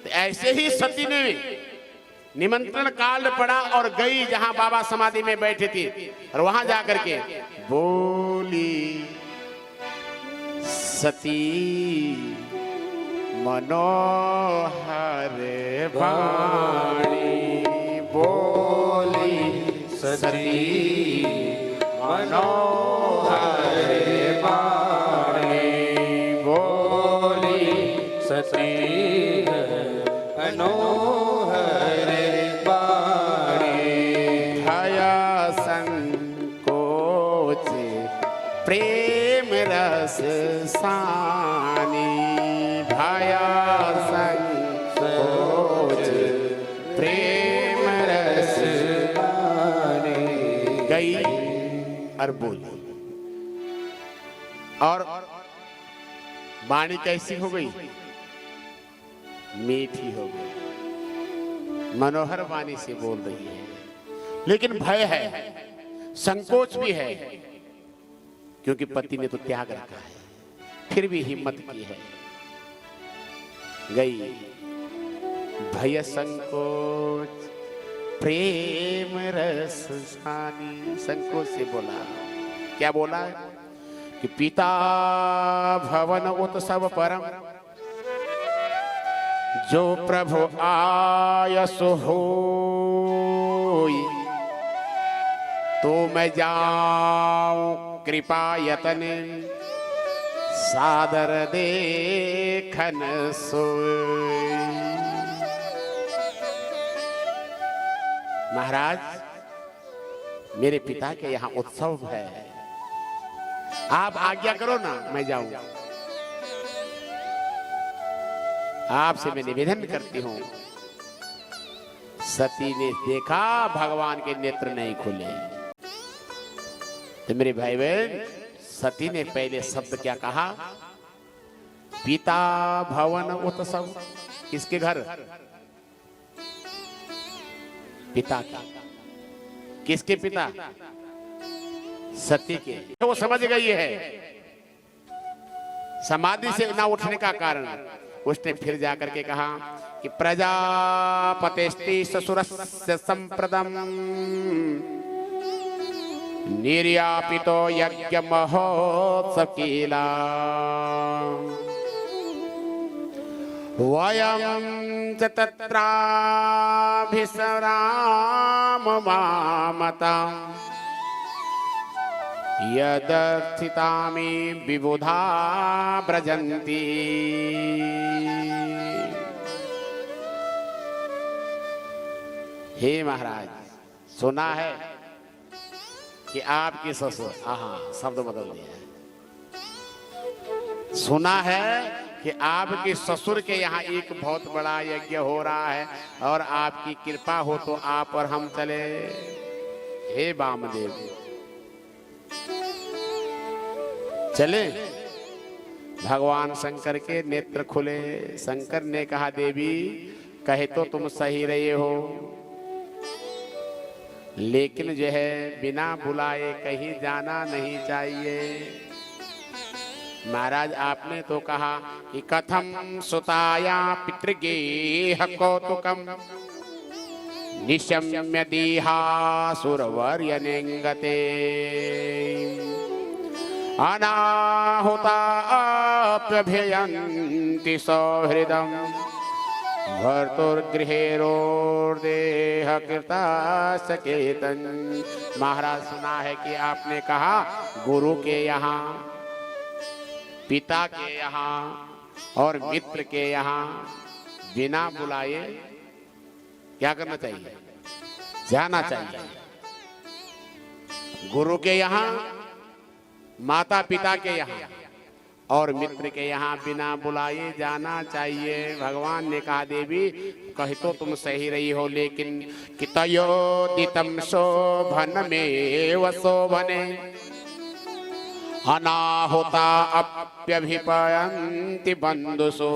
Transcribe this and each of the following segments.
तो ऐसे ही सती ने निमंत्रण कार्ड पड़ा और गई जहां बाबा समाधि में बैठे थे, और वहां जाकर के बोली सती मनोहर वाणी, बोली सती मनोहर वाणी, बोली सती मनोहर वाणी। भया संकोच प्रेम रस सानी, भया संकोच प्रेम रस सानी। गई और बोली, और वाणी कैसी हो गई? मीठी हो गई, मनोहर वाणी से बोल रही है। लेकिन भय है, संकोच भी है, क्योंकि पति ने तो त्याग रखा है, फिर भी हिम्मत की है। गई भय संकोच प्रेम रस सानी, संकोच से बोला। क्या बोला? कि पिता भवन उत्सव परम, जो प्रभु आयस होई, तो मैं जाऊं कृपा यतन, सादर देखन सोई। महाराज, मेरे पिता के यहाँ उत्सव है, आप आज्ञा करो ना, मैं जाऊंगा। आपसे मैं निवेदन करती हूं। सती ने देखा भगवान के नेत्र नहीं खुले। तो मेरे भाई बहन, सती ने पहले शब्द क्या कहा? पिता भवन उत्सव। किसके घर? पिता का। किसके पिता? सती के। तो वो समझ गई है समाधि से ना उठने का कारण। उसने फिर जाकर के कहा कि प्रजापतेस्ति ससुरस्य संप्रदम, निर्यापितो यज्ञ महोत्सव कीला, वयं च तत्राभिसराम मामता, यदर्थितामि विबुधा ब्रजन्ति। हे महाराज, सुना है कि आपके ससुर, शब्द बदल दिया है। सुना है कि आपके ससुर के यहाँ एक बहुत बड़ा यज्ञ हो रहा है, और आपकी कृपा हो तो आप और हम चले। हे वामदेव, चले। भगवान शंकर के नेत्र खुले। शंकर ने कहा, देवी कहे तो तुम सही रहे हो, लेकिन जो है बिना बुलाए कहीं जाना नहीं चाहिए। महाराज, आपने तो कहा कि कथम सुताया पितृगेह कौतुकम, निशम्य दीहा सुरवर्य नेंगते, अनाहुता अप्यभयन्ति सौहृदम, भर्तुर्गृहेरोर्देह कृता सकेतन। महाराज, सुना है कि आपने कहा गुरु के यहाँ, पिता के यहाँ और मित्र के यहाँ बिना बुलाए क्या करना चाहिए? जाना चाहिए। गुरु के यहाँ, माता पिता के यहाँ और मित्र के यहाँ बिना बुलाए जाना चाहिए। भगवान ने कहा, देवी कही तो तुम सही रही हो, लेकिन कितयोदितम शोभन में शोभने, अनाहुता अप्यभिपयन्ति बंधुसो।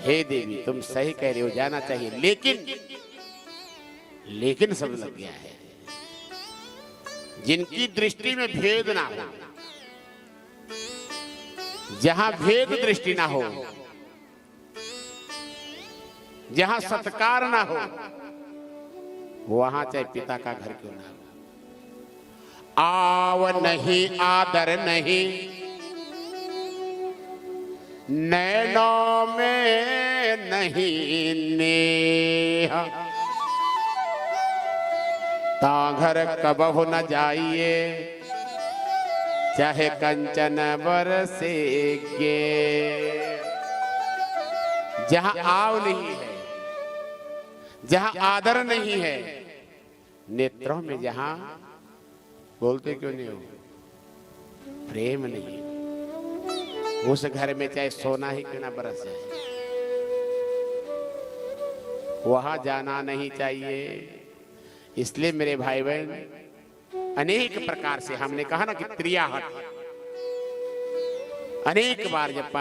हे देवी, तुम सही कह रही हो, जाना चाहिए, लेकिन सब लग गया है। जिनकी दृष्टि में भेद ना हो, जहां भेद दृष्टि ना हो, जहां सत्कार ना हो वहां चाहे पिता का घर क्यों ना हो। आव नहीं आदर नहीं, नैनों में नहीं नेह, ता घर कबहु न जाइए चाहे कंचन बरसेगे। जहां आव नहीं है, जहां आदर नहीं है, नेत्रों में जहां बोलते क्यों नहीं हो, प्रेम नहीं, उस घर में चाहे सोना ही क्यों ना बरस जाए, वहां जाना नहीं चाहिए। इसलिए मेरे भाई बहन अनेक प्रकार से हमने कहा ना कि त्रियाहट, अनेक बार जब